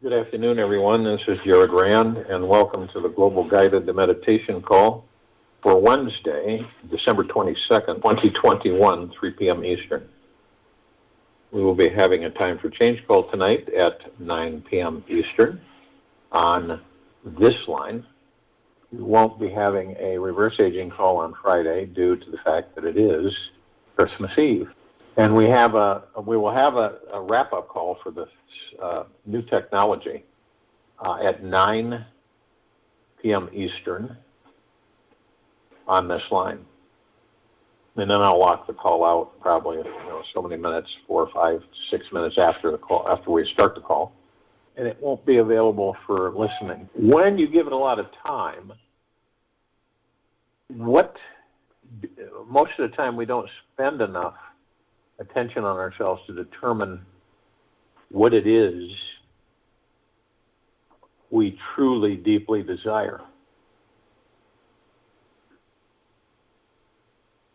Good afternoon, everyone. This is Jared Rand, and welcome to the Global Guided Meditation Call for Wednesday, December 22nd, 2021, 3 p.m. Eastern. We will be having a time for change call tonight at 9 p.m. Eastern on this line. We won't be having a reverse aging call on Friday due to the fact that it is Christmas Eve. And we will have a wrap-up call for this new technology at 9 p.m. Eastern on this line. And then I'll lock the call out probably so many minutes, 4, 5, 6 minutes after the call, after we start the call. And it won't be available for listening. When you give it a lot of time, most of the time we don't spend enough attention on ourselves to determine what it is we truly, deeply desire.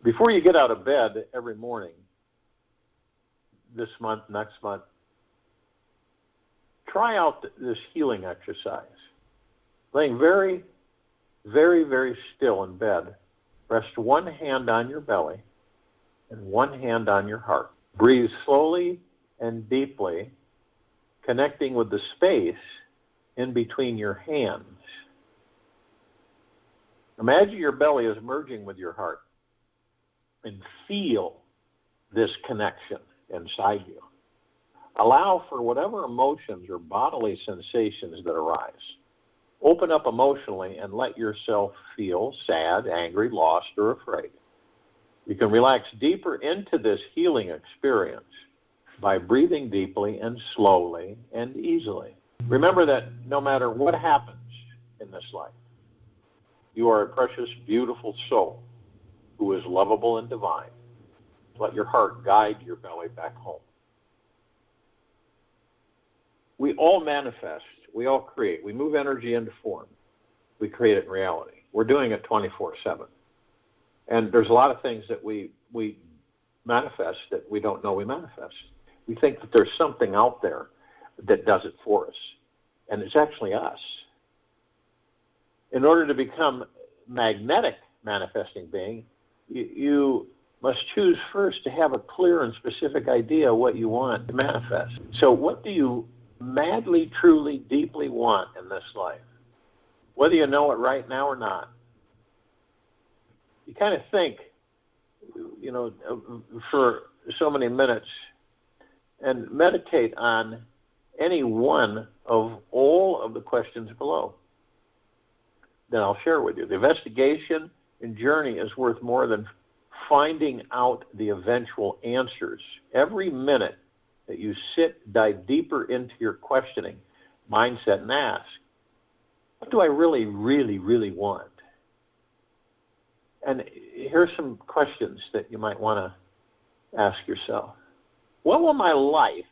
Before you get out of bed every morning, this month, next month, try out this healing exercise. Laying very, very, very still in bed, rest one hand on your belly and one hand on your heart. Breathe slowly and deeply, connecting with the space in between your hands. Imagine your belly is merging with your heart and feel this connection inside you. Allow for whatever emotions or bodily sensations that arise. Open up emotionally and let yourself feel sad, angry, lost, or afraid. You can relax deeper into this healing experience by breathing deeply and slowly and easily. Remember that no matter what happens in this life, you are a precious, beautiful soul who is lovable and divine. Let your heart guide your belly back home. We all manifest, we all create. We move energy into form. We create it in reality. We're doing it 24/7. And there's a lot of things that we manifest that we don't know we manifest. We think that there's something out there that does it for us, and it's actually us. In order to become magnetic manifesting being, you must choose first to have a clear and specific idea what you want to manifest. So what do you madly, truly, deeply want in this life? Whether you know it right now or not. You kind of think, for so many minutes and meditate on any one of all of the questions below. Then I'll share with you. The investigation and journey is worth more than finding out the eventual answers. Every minute that you sit, dive deeper into your questioning mindset and ask, what do I really, really, really want? And here's some questions that you might want to ask yourself. What will my life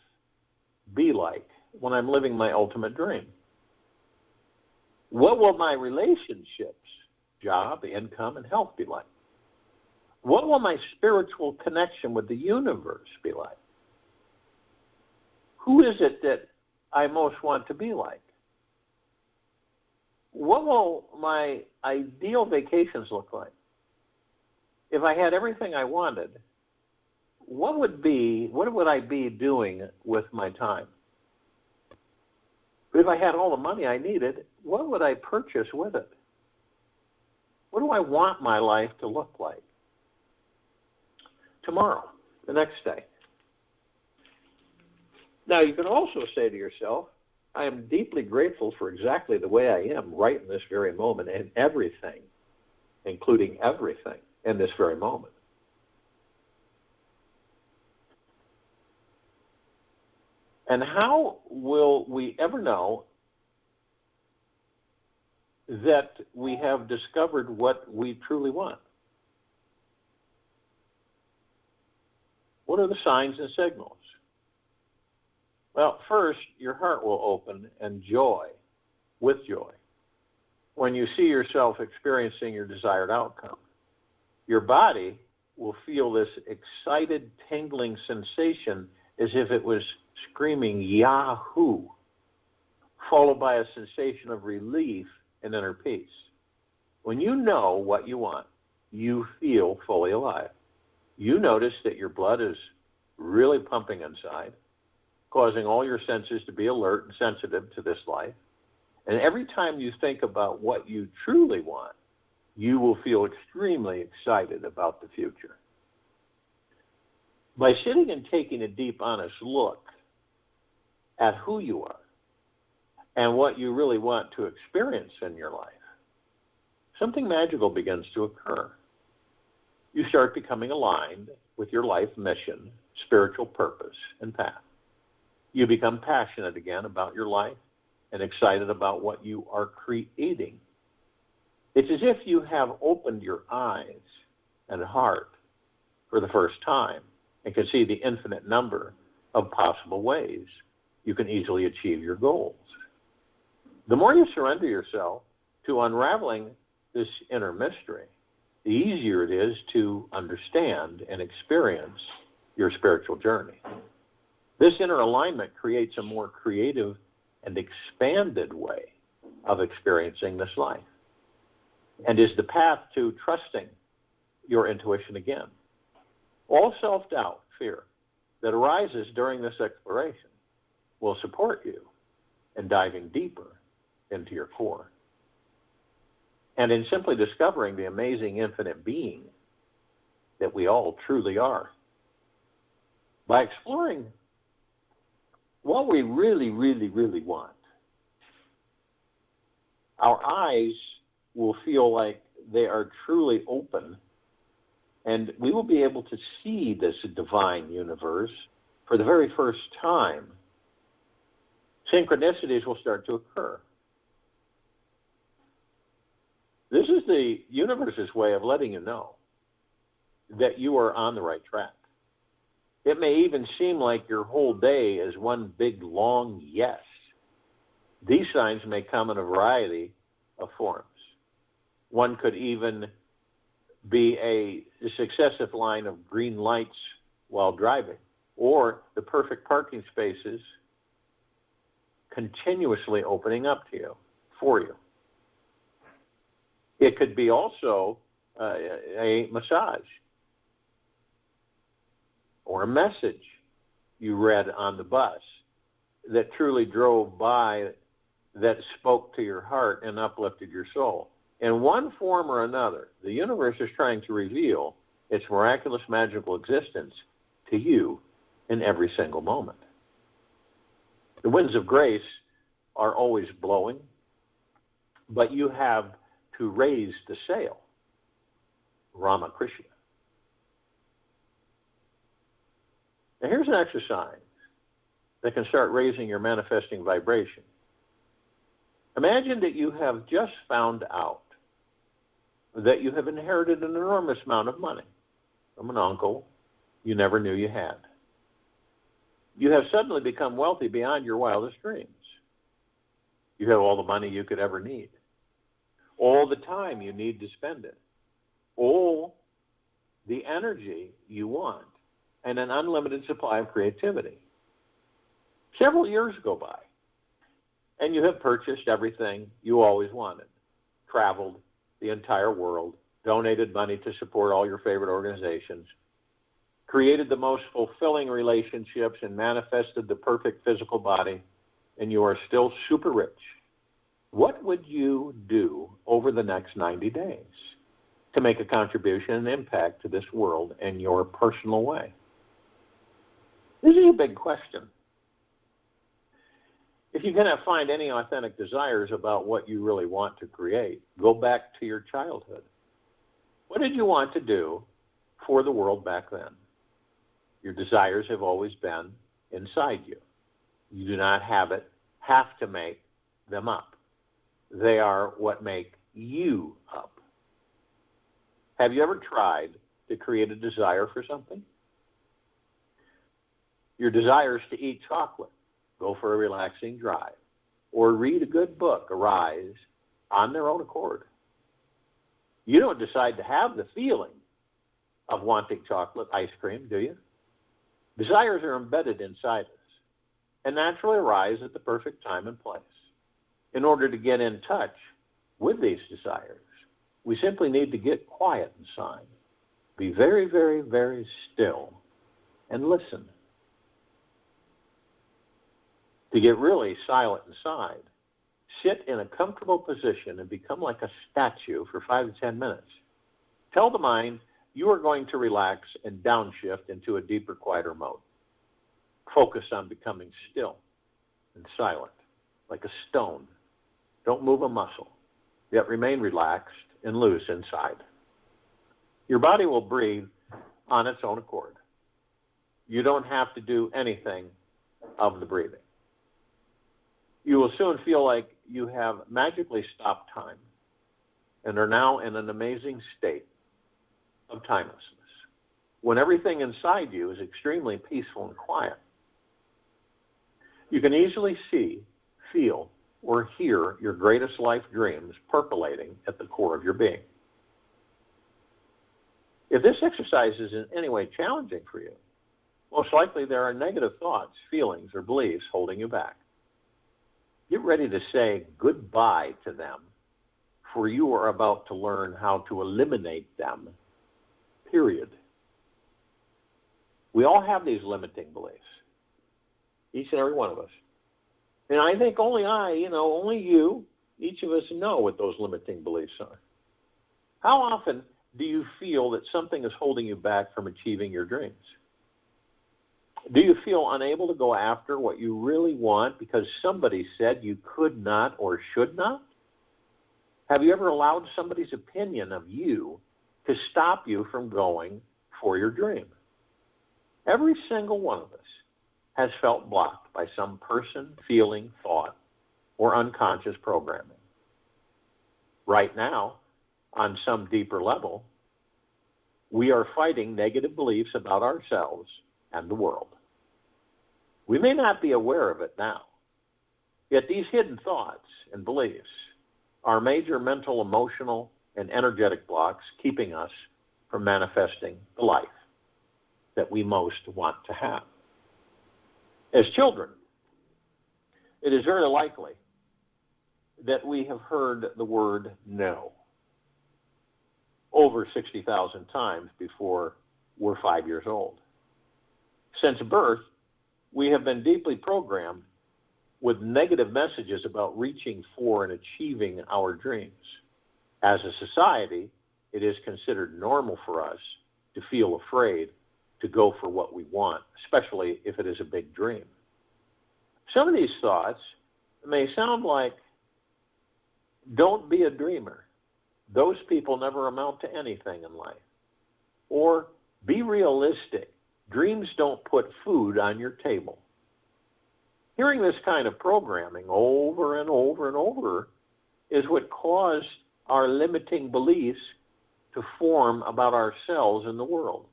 be like when I'm living my ultimate dream? What will my relationships, job, income, and health be like? What will my spiritual connection with the universe be like? Who is it that I most want to be like? What will my ideal vacations look like? If I had everything I wanted, what would I be doing with my time? If I had all the money I needed, what would I purchase with it? What do I want my life to look like? Tomorrow, the next day. Now, you can also say to yourself, I am deeply grateful for exactly the way I am right in this very moment and everything, including everything in this very moment. And how will we ever know that we have discovered what we truly want? What are the signs and signals? Well, first, your heart will open and with joy, when you see yourself experiencing your desired outcome. Your body will feel this excited, tingling sensation as if it was screaming Yahoo followed by a sensation of relief and inner peace. When you know what you want, you feel fully alive. You notice that your blood is really pumping inside, causing all your senses to be alert and sensitive to this life. And every time you think about what you truly want, you will feel extremely excited about the future. By sitting and taking a deep, honest look at who you are and what you really want to experience in your life, something magical begins to occur. You start becoming aligned with your life mission, spiritual purpose, and path. You become passionate again about your life and excited about what you are creating. It's as if you have opened your eyes and heart for the first time and can see the infinite number of possible ways you can easily achieve your goals. The more you surrender yourself to unraveling this inner mystery, the easier it is to understand and experience your spiritual journey. This inner alignment creates a more creative and expanded way of experiencing this life, and is the path to trusting your intuition again. All self-doubt, fear, that arises during this exploration will support you in diving deeper into your core, and in simply discovering the amazing infinite being that we all truly are. By exploring what we really, really, really want, our eyes will feel like they are truly open, and we will be able to see this divine universe for the very first time. Synchronicities will start to occur. This is the universe's way of letting you know that you are on the right track. It may even seem like your whole day is one big, long yes. These signs may come in a variety of forms. One could even be a successive line of green lights while driving, or the perfect parking spaces continuously opening up to you, for you. It could be also a massage or a message you read on the bus that truly drove by, that spoke to your heart and uplifted your soul. In one form or another, the universe is trying to reveal its miraculous, magical existence to you in every single moment. The winds of grace are always blowing, but you have to raise the sail. Ramakrishna. Now here's an exercise that can start raising your manifesting vibration. Imagine that you have just found out that you have inherited an enormous amount of money from an uncle you never knew you had. You have suddenly become wealthy beyond your wildest dreams. You have all the money you could ever need, all the time you need to spend it, all the energy you want, and an unlimited supply of creativity. Several years go by, and you have purchased everything you always wanted, traveled the entire world, donated money to support all your favorite organizations, created the most fulfilling relationships, and manifested the perfect physical body, and you are still super rich. What would you do over the next 90 days to make a contribution and impact to this world in your personal way? This is a big question. If you cannot find any authentic desires about what you really want to create, go back to your childhood. What did you want to do for the world back then? Your desires have always been inside you. You do not have to make them up. They are what make you up. Have you ever tried to create a desire for something? Your desires to eat chocolate, go for a relaxing drive, or read a good book arise on their own accord. You don't decide to have the feeling of wanting chocolate ice cream, do you? Desires are embedded inside us and naturally arise at the perfect time and place. In order to get in touch with these desires, we simply need to get quiet inside. Be very, very, very still and listen. To get really silent inside, sit in a comfortable position and become like a statue for 5 to 10 minutes. Tell the mind you are going to relax and downshift into a deeper, quieter mode. Focus on becoming still and silent, like a stone. Don't move a muscle, yet remain relaxed and loose inside. Your body will breathe on its own accord. You don't have to do anything of the breathing. You will soon feel like you have magically stopped time and are now in an amazing state of timelessness, when everything inside you is extremely peaceful and quiet. You can easily see, feel, or hear your greatest life dreams percolating at the core of your being. If this exercise is in any way challenging for you, most likely there are negative thoughts, feelings, or beliefs holding you back. Get ready to say goodbye to them, for you are about to learn how to eliminate them, period. We all have these limiting beliefs, each and every one of us. And I think only you, each of us know what those limiting beliefs are. How often do you feel that something is holding you back from achieving your dreams? Do you feel unable to go after what you really want because somebody said you could not or should not? Have you ever allowed somebody's opinion of you to stop you from going for your dream? Every single one of us has felt blocked by some person, feeling, thought, or unconscious programming. Right now, on some deeper level, we are fighting negative beliefs about ourselves and the world. We may not be aware of it now, yet these hidden thoughts and beliefs are major mental, emotional, and energetic blocks keeping us from manifesting the life that we most want to have. As children, it is very likely that we have heard the word no over 60,000 times before we're 5 years old. Since birth, we have been deeply programmed with negative messages about reaching for and achieving our dreams. As a society, it is considered normal for us to feel afraid to go for what we want, especially if it is a big dream. Some of these thoughts may sound like, don't be a dreamer. Those people never amount to anything in life. Or, be realistic. Dreams don't put food on your table. Hearing this kind of programming over and over and over is what caused our limiting beliefs to form about ourselves and the world.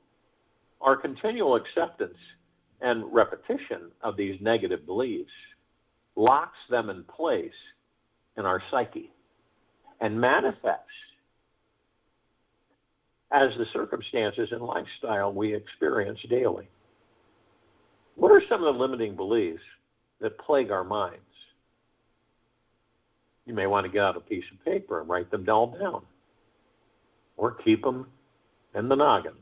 Our continual acceptance and repetition of these negative beliefs locks them in place in our psyche and manifests as the circumstances and lifestyle we experience daily. What are some of the limiting beliefs that plague our minds? You may want to get out a piece of paper and write them all down, or keep them in the noggin.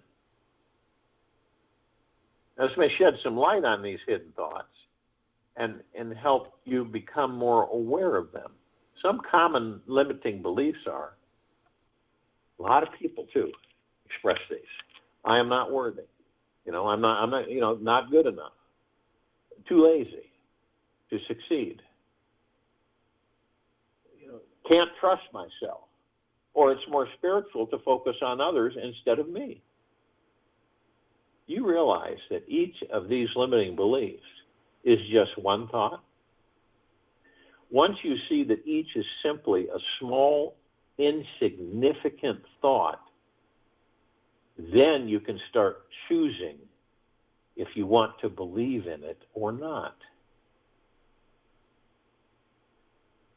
This may shed some light on these hidden thoughts and help you become more aware of them. Some common limiting beliefs are, a lot of people too express these. I am not worthy. I'm not, not good enough. Too lazy to succeed. Can't trust myself. Or it's more spiritual to focus on others instead of me. You realize that each of these limiting beliefs is just one thought? Once you see that each is simply a small, insignificant thought, then you can start choosing if you want to believe in it or not.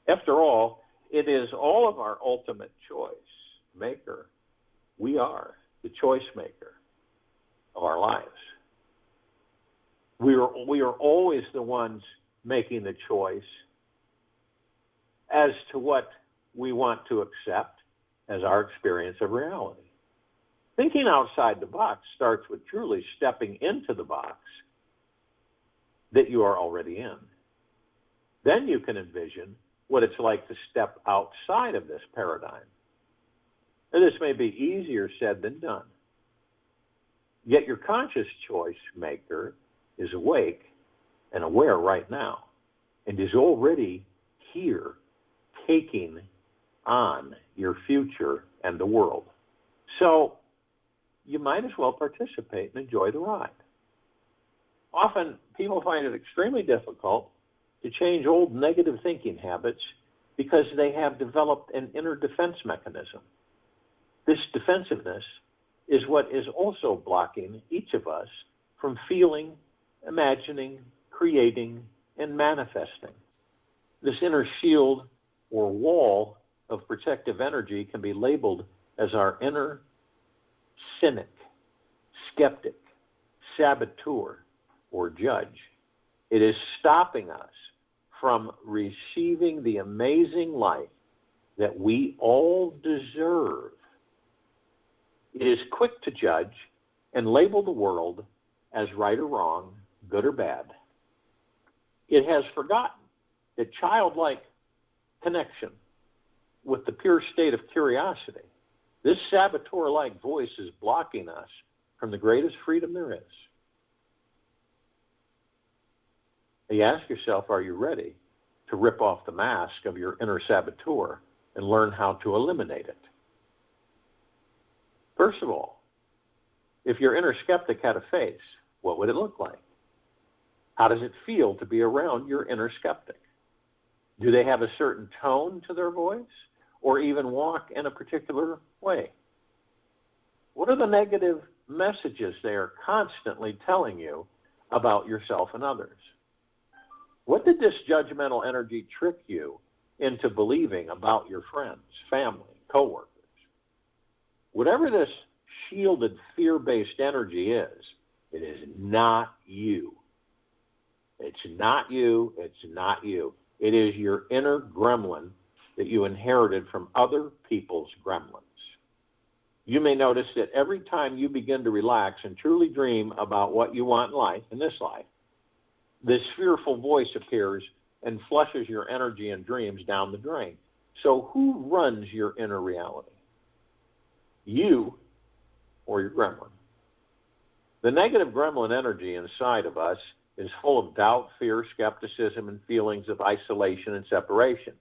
After all, it is all of our ultimate choice maker. We are the choice maker of our lives. We are always the ones making the choice as to what we want to accept as our experience of reality. Thinking outside the box starts with truly stepping into the box that you are already in. Then you can envision what it's like to step outside of this paradigm. And this may be easier said than done. Yet your conscious choice maker is awake and aware right now and is already here taking on your future and the world. So you might as well participate and enjoy the ride. Often people find it extremely difficult to change old negative thinking habits because they have developed an inner defense mechanism. This defensiveness is what is also blocking each of us from feeling, imagining, creating, and manifesting. This inner shield or wall of protective energy can be labeled as our inner cynic, skeptic, saboteur, or judge. It is stopping us from receiving the amazing life that we all deserve. It is quick to judge and label the world as right or wrong, good or bad. It has forgotten that childlike connection with the pure state of curiosity, this saboteur-like voice is blocking us from the greatest freedom there is. You ask yourself, are you ready to rip off the mask of your inner saboteur and learn how to eliminate it? First of all, if your inner skeptic had a face, what would it look like? How does it feel to be around your inner skeptic? Do they have a certain tone to their voice or even walk in a particular way? What are the negative messages they are constantly telling you about yourself and others? What did this judgmental energy trick you into believing about your friends, family, coworkers? Whatever this shielded fear-based energy is, it is not you. It's not you. It's not you. It is your inner gremlin that you inherited from other people's gremlins. You may notice that every time you begin to relax and truly dream about what you want in life, in this life, this fearful voice appears and flushes your energy and dreams down the drain. So who runs your inner reality? You or your gremlin? The negative gremlin energy inside of us is full of doubt, fear, skepticism, and feelings of isolation and separation.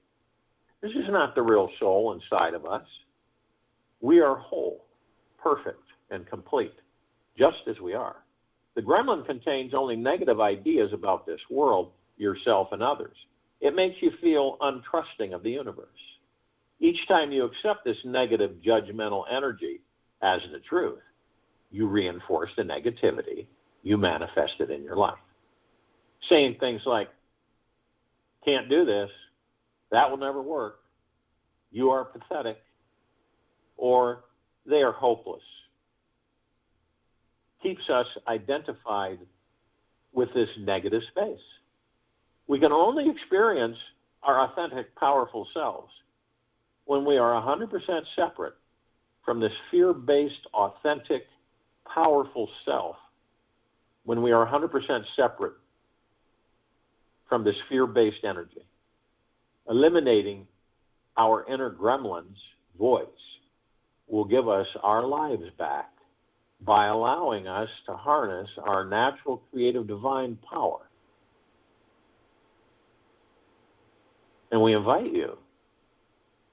This is not the real soul inside of us. We are whole, perfect, and complete, just as we are. The gremlin contains only negative ideas about this world, yourself, and others. It makes you feel untrusting of the universe. Each time you accept this negative judgmental energy as the truth, you reinforce the negativity you manifested in your life. Saying things like, can't do this, that will never work, you are pathetic, or they are hopeless, keeps us identified with this negative space. We can only experience our authentic, powerful selves when we are 100% separate from this fear-based, authentic, powerful self, when we are 100% separate from this fear-based energy. Eliminating our inner gremlin's voice will give us our lives back by allowing us to harness our natural, creative, divine power. And we invite you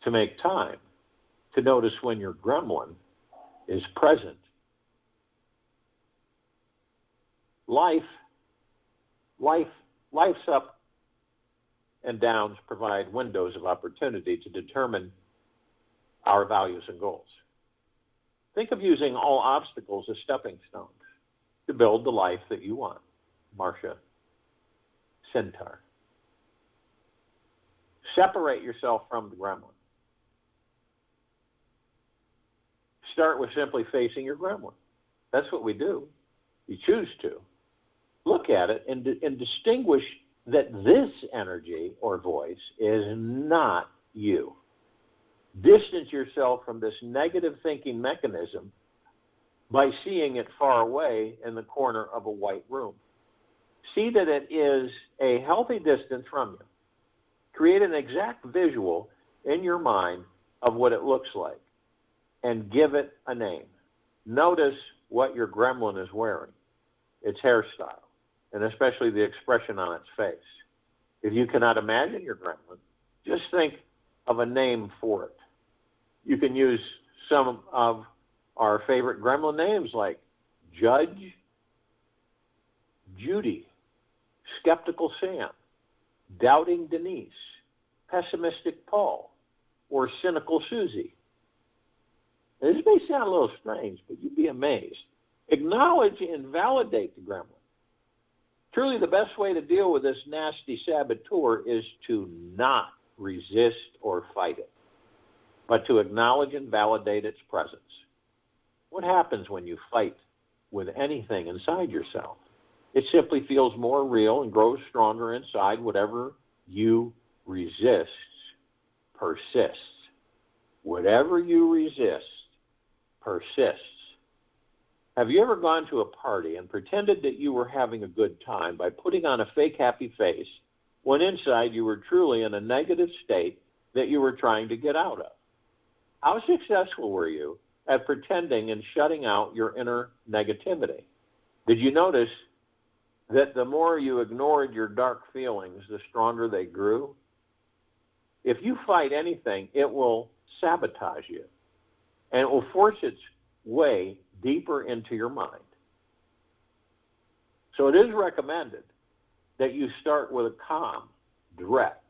to make time to notice when your gremlin is present. Life's up and downs provide windows of opportunity to determine our values and goals. Think of using all obstacles as stepping stones to build the life that you want. Marcia Centaur. Separate yourself from the gremlin. Start with simply facing your gremlin. That's what we do. You choose to. Look at it and distinguish that this energy or voice is not you. Distance yourself from this negative thinking mechanism by seeing it far away in the corner of a white room. See that it is a healthy distance from you. Create an exact visual in your mind of what it looks like and give it a name. Notice what your gremlin is wearing, its hairstyle, and especially the expression on its face. If you cannot imagine your gremlin, just think of a name for it. You can use some of our favorite gremlin names like Judge, Judy, Skeptical Sam, Doubting Denise, Pessimistic Paul, or Cynical Susie. This may sound a little strange, but you'd be amazed. Acknowledge and validate the gremlin. Truly, the best way to deal with this nasty saboteur is to not resist or fight it, but to acknowledge and validate its presence. What happens when you fight with anything inside yourself? It simply feels more real and grows stronger inside. Whatever you resist persists. Whatever you resist persists. Have you ever gone to a party and pretended that you were having a good time by putting on a fake happy face when inside you were truly in a negative state that you were trying to get out of? How successful were you at pretending and shutting out your inner negativity? Did you notice that the more you ignored your dark feelings, the stronger they grew? If you fight anything, it will sabotage you, and it will force its way deeper into your mind. So it is recommended that you start with a calm, direct,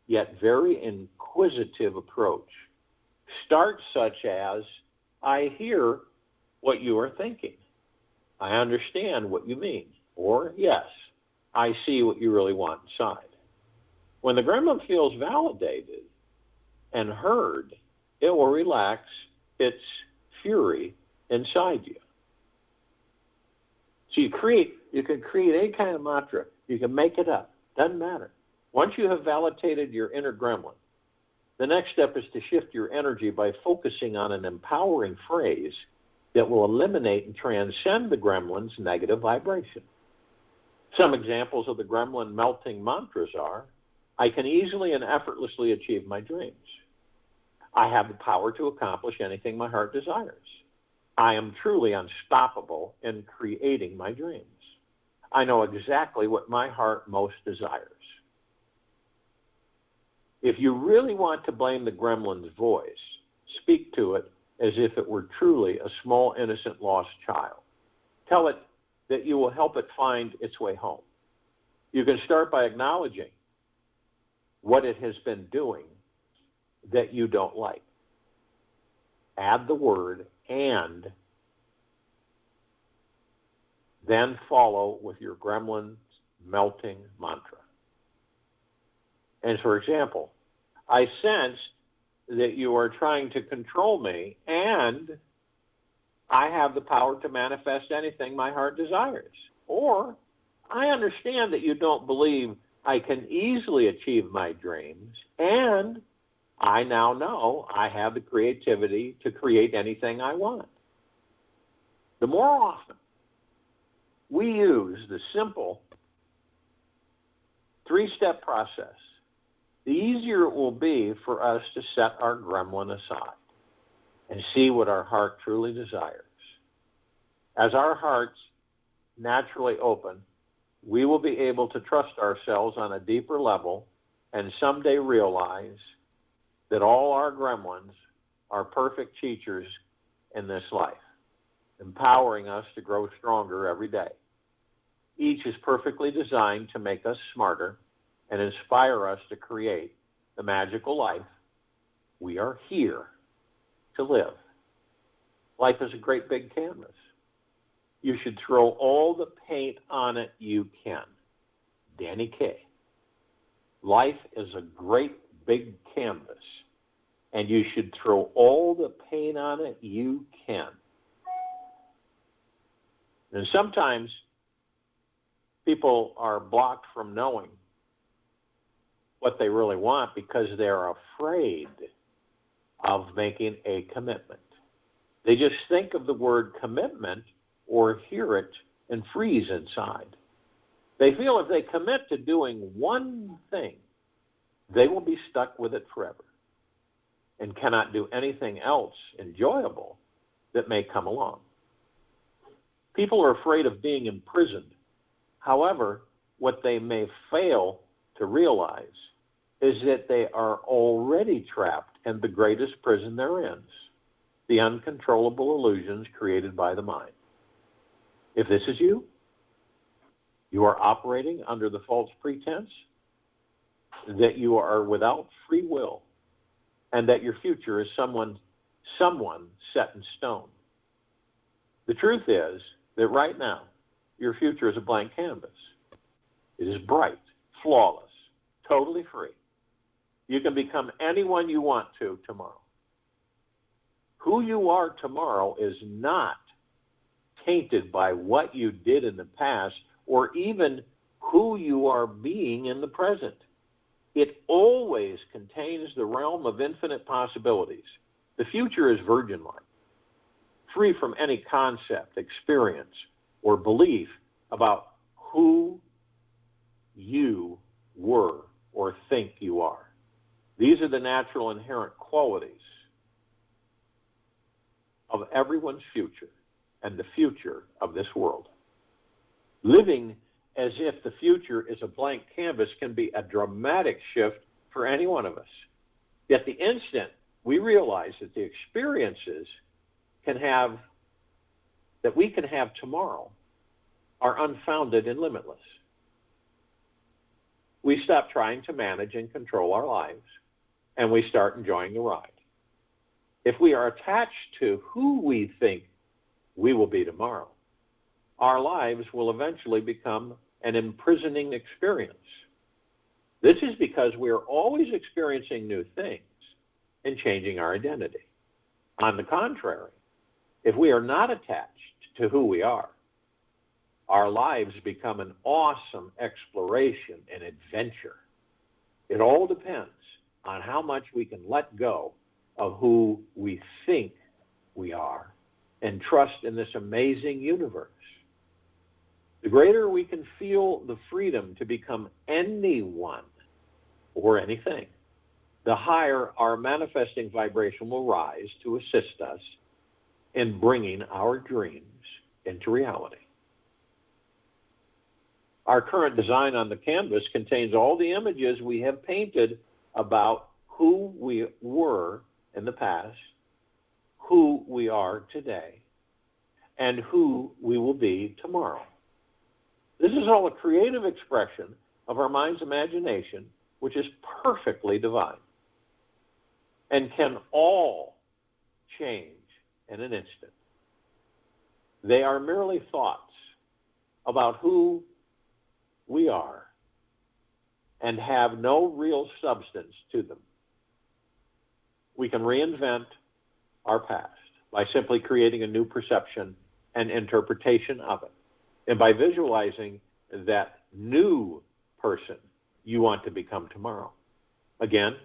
yet very inquisitive approach. Start such as, I hear what you are thinking. I understand what you mean. Or, yes, I see what you really want inside. When the gremlin feels validated and heard, it will relax its fury inside you. So you can create any kind of mantra. You can make it up. Doesn't matter. Once you have validated your inner gremlin, the next step is to shift your energy by focusing on an empowering phrase that will eliminate and transcend the gremlin's negative vibration. Some examples of the gremlin melting mantras are, I can easily and effortlessly achieve my dreams. I have the power to accomplish anything my heart desires. I am truly unstoppable in creating my dreams. I know exactly what my heart most desires. If you really want to blame the gremlin's voice, speak to it as if it were truly a small, innocent, lost child. Tell it that you will help it find its way home. You can start by acknowledging what it has been doing that you don't like. Add the word and, then follow with your gremlin's melting mantra. And for example, I sense that you are trying to control me, and I have the power to manifest anything my heart desires. Or, I understand that you don't believe I can easily achieve my dreams, and I now know I have the creativity to create anything I want. The more often we use the simple three-step process, the easier it will be for us to set our gremlin aside and see what our heart truly desires. As our hearts naturally open, we will be able to trust ourselves on a deeper level and someday realize that all our gremlins are perfect teachers in this life, empowering us to grow stronger every day. Each is perfectly designed to make us smarter and inspire us to create the magical life we are here to live. Life is a great big canvas. You should throw all the paint on it you can. Danny Kaye. Life is a great big canvas, and you should throw all the paint on it you can. And sometimes people are blocked from knowing what they really want because they're afraid of making a commitment. They just think of the word commitment or hear it and freeze inside. They feel if they commit to doing one thing, they will be stuck with it forever and cannot do anything else enjoyable that may come along. People are afraid of being imprisoned. However, what they may fail to realize is that they are already trapped in the greatest prison there is, the uncontrollable illusions created by the mind. If this is you, you are operating under the false pretense that you are without free will and that your future is someone set in stone. The truth is that right now, your future is a blank canvas. It is bright, flawless, totally free. You can become anyone you want to tomorrow. Who you are tomorrow is not tainted by what you did in the past or even who you are being in the present. It always contains the realm of infinite possibilities. The future is virgin-like, free from any concept, experience, or belief about who you were or think you are. These are the natural inherent qualities of everyone's future and the future of this world. Living as if the future is a blank canvas can be a dramatic shift for any one of us. Yet the instant we realize that the experiences that we can have tomorrow are unfounded and limitless, we stop trying to manage and control our lives, and we start enjoying the ride. If we are attached to who we think we will be tomorrow, our lives will eventually become an imprisoning experience. This is because we are always experiencing new things and changing our identity. On the contrary, if we are not attached to who we are, our lives become an awesome exploration and adventure. It all depends on how much we can let go of who we think we are and trust in this amazing universe. The greater we can feel the freedom to become anyone or anything, the higher our manifesting vibration will rise to assist us in bringing our dreams into reality. Our current design on the canvas contains all the images we have painted about who we were in the past, who we are today, and who we will be tomorrow. This is all a creative expression of our mind's imagination, which is perfectly divine and can all change in an instant. They are merely thoughts about who we are and have no real substance to them. We can reinvent our past by simply creating a new perception and interpretation of it, and by visualizing that new person you want to become tomorrow. Again,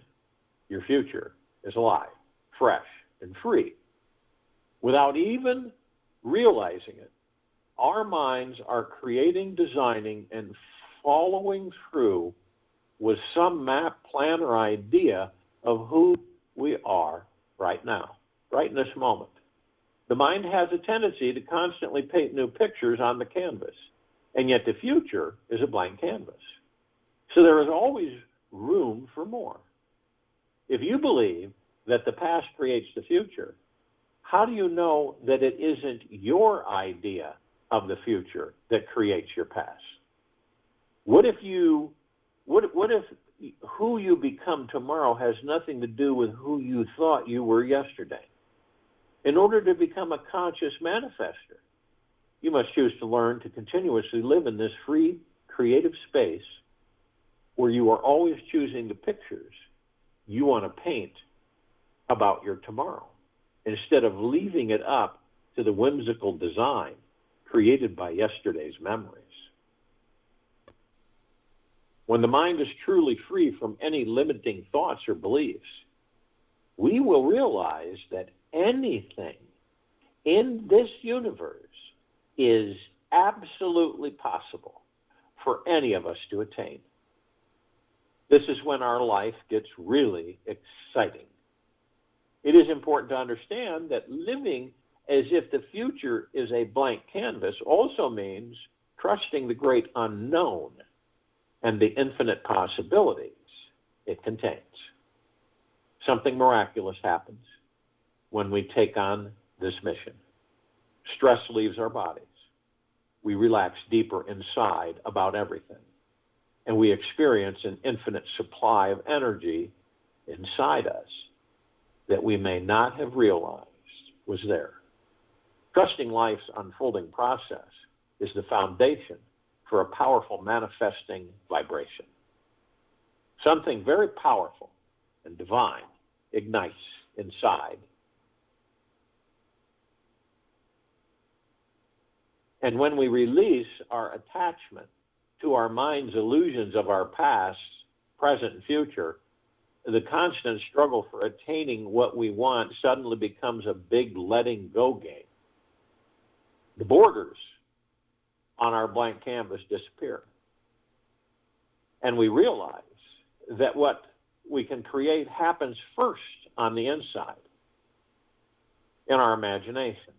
your future is alive, fresh, and free. Without even realizing it, our minds are creating, designing, and following through with some map, plan, or idea of who we are right now, right in this moment. The mind has a tendency to constantly paint new pictures on the canvas, and yet the future is a blank canvas. So there is always room for more. If you believe that the past creates the future, how do you know that it isn't your idea of the future that creates your past? What if who you become tomorrow has nothing to do with who you thought you were yesterday? In order to become a conscious manifester, you must choose to learn to continuously live in this free, creative space where you are always choosing the pictures you want to paint about your tomorrow, instead of leaving it up to the whimsical design created by yesterday's memories. when the mind is truly free from any limiting thoughts or beliefs, we will realize that anything in this universe is absolutely possible for any of us to attain. This is when our life gets really exciting. It is important to understand that living as if the future is a blank canvas also means trusting the great unknown and the infinite possibilities it contains. Something miraculous happens when we take on this mission. Stress leaves our bodies. We relax deeper inside about everything. And we experience an infinite supply of energy inside us that we may not have realized was there. Trusting life's unfolding process is the foundation for a powerful manifesting vibration. Something very powerful and divine ignites inside. And when we release our attachment to our mind's illusions of our past, present, and future, the constant struggle for attaining what we want suddenly becomes a big letting go game. The borders on our blank canvas disappear. And we realize that what we can create happens first on the inside, in our imagination.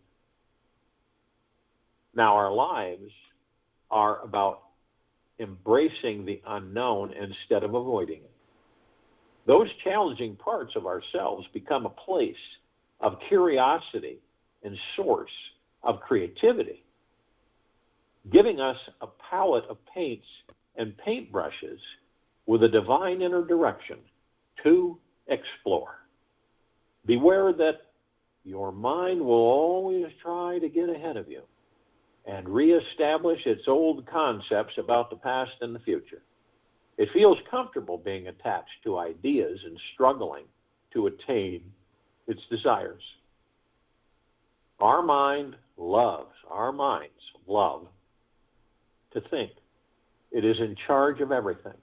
Now our lives are about embracing the unknown instead of avoiding it. Those challenging parts of ourselves become a place of curiosity and source of creativity, giving us a palette of paints and paintbrushes with a divine inner direction to explore. Beware that your mind will always try to get ahead of you and reestablish its old concepts about the past and the future. It feels comfortable being attached to ideas and struggling to attain its desires. Our minds love to think it is in charge of everything.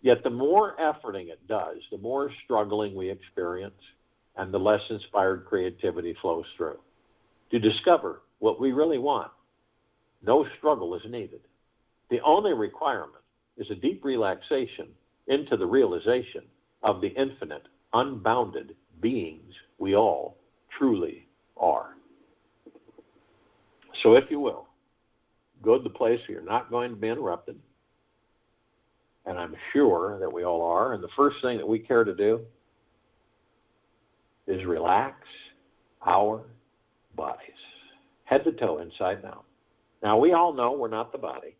Yet the more efforting it does, the more struggling we experience and the less inspired creativity flows through. To discover what we really want, no struggle is needed. The only requirement is a deep relaxation into the realization of the infinite, unbounded beings we all truly are. So if you will, go to the place where you're not going to be interrupted, and I'm sure that we all are, and the first thing that we care to do is relax our bodies, head to toe, inside and out. Now, we all know we're not the body.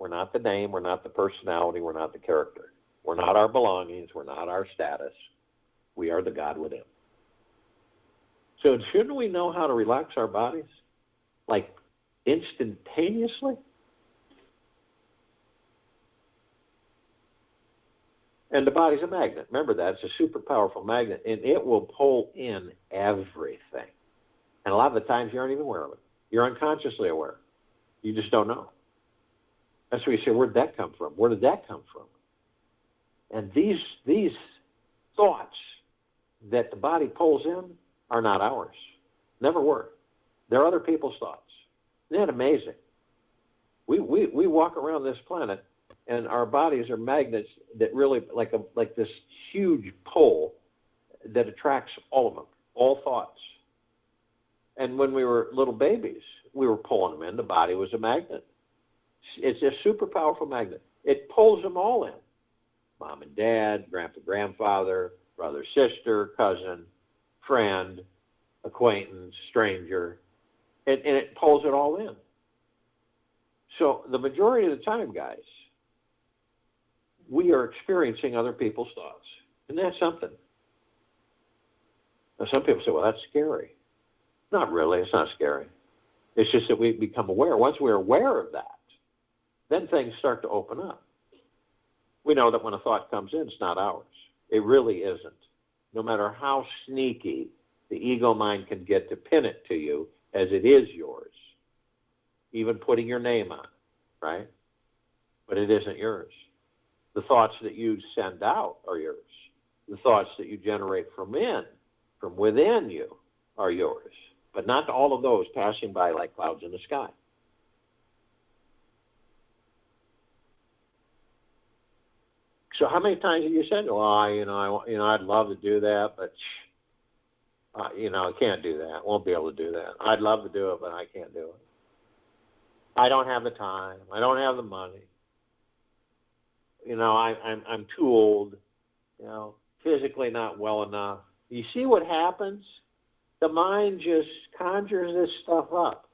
We're not the name. We're not the personality. We're not the character. We're not our belongings. We're not our status. We are the God within. So shouldn't we know how to relax our bodies? Like instantaneously? And the body's a magnet. Remember that. It's a super powerful magnet, and it will pull in everything. And a lot of the times you aren't even aware of it. You're unconsciously aware. You just don't know. That's where you say, where'd that come from? Where did that come from? And these thoughts that the body pulls in are not ours. Never were. They're other people's thoughts. Isn't that amazing? We walk around this planet, and our bodies are magnets that really, like this huge pull that attracts all of them, all thoughts. And when we were little babies, we were pulling them in. The body was a magnet. It's a super powerful magnet. It pulls them all in. Mom and dad, grandpa, grandfather, brother, sister, cousin, friend, acquaintance, stranger. And it pulls it all in. So the majority of the time, guys, we are experiencing other people's thoughts. Isn't that something? Now, some people say, well, that's scary. Not really. It's not scary. It's just that we become aware. Once we're aware of that, then things start to open up. We know that when a thought comes in, it's not ours. It really isn't. No matter how sneaky the ego mind can get to pin it to you as it is yours, even putting your name on it, right? But it isn't yours. The thoughts that you send out are yours. The thoughts that you generate from within you, are yours. But not all of those passing by like clouds in the sky. So how many times have you said, "Well, I'd love to do that, but I can't do that. Won't be able to do that. I'd love to do it, but I can't do it. I don't have the time. I don't have the money. I'm too old. Physically not well enough." You see what happens? The mind just conjures this stuff up,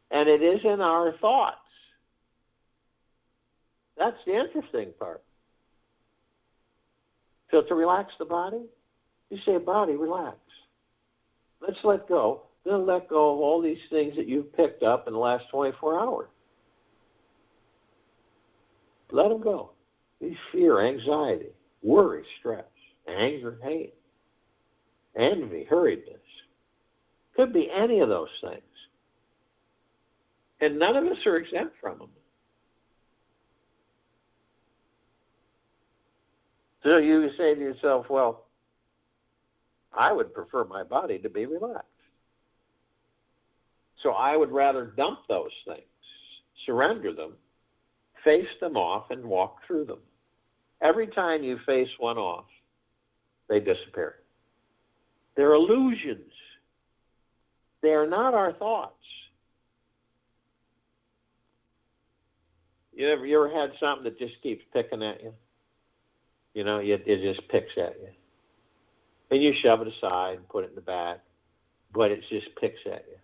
and it isn't our thoughts. That's the interesting part. So to relax the body, you say, "Body, relax. Let's let go." Then let go of all these things that you've picked up in the last 24 hours. Let them go. These fear, anxiety, worry, stress, anger, hate, envy, hurriedness. Could be any of those things. And none of us are exempt from them. So you say to yourself, "Well, I would prefer my body to be relaxed. So I would rather dump those things, surrender them, face them off, and walk through them." Every time you face one off, they disappear. They're illusions. They are not our thoughts. You ever had something that just keeps picking at you? It just picks at you. And you shove it aside and put it in the back, but it just picks at you.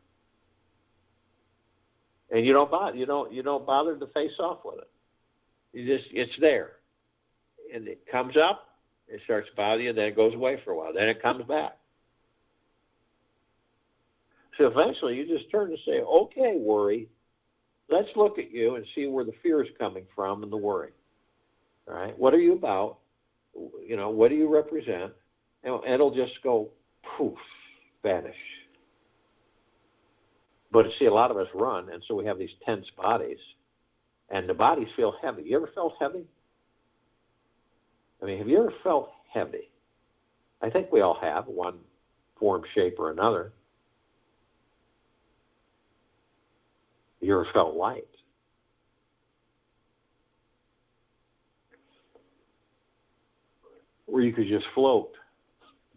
And you don't bother to face off with it. It's there. And it comes up, it starts to bother you, then it goes away for a while, then it comes back. So eventually you just turn to say, "Okay, worry, let's look at you and see where the fear is coming from and the worry. All right, what are you about? What do you represent?" And it'll just go poof, vanish. But see, a lot of us run, and so we have these tense bodies, and the bodies feel heavy. You ever felt heavy? Have you ever felt heavy? I think we all have, one form, shape, or another. You ever felt light? Where you could just float.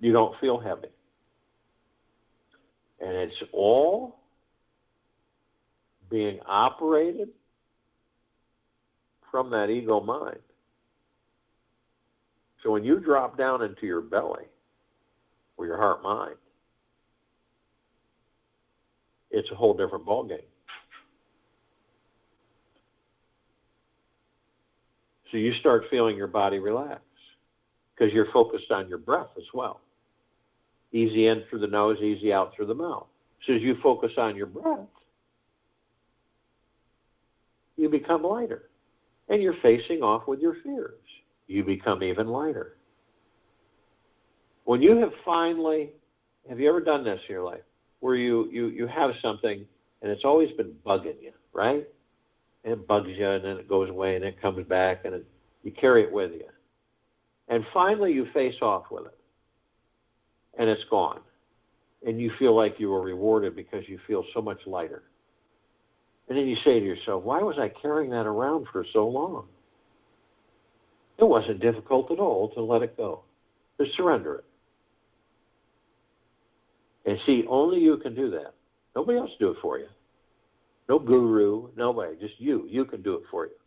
You don't feel heavy. And it's all being operated from that ego mind. So when you drop down into your belly, or your heart mind, it's a whole different ballgame. So you start feeling your body relax because you're focused on your breath as well. Easy in through the nose, easy out through the mouth. So as you focus on your breath, you become lighter. And you're facing off with your fears. You become even lighter. When you have you ever done this in your life, where you have something and it's always been bugging you, right? And it bugs you and then it goes away and it comes back and you carry it with you. And finally you face off with it. And it's gone. And you feel like you were rewarded because you feel so much lighter. And then you say to yourself, "Why was I carrying that around for so long?" It wasn't difficult at all to let it go, to surrender it. And see, only you can do that. Nobody else will do it for you. No guru, nobody, just you. You can do it for you.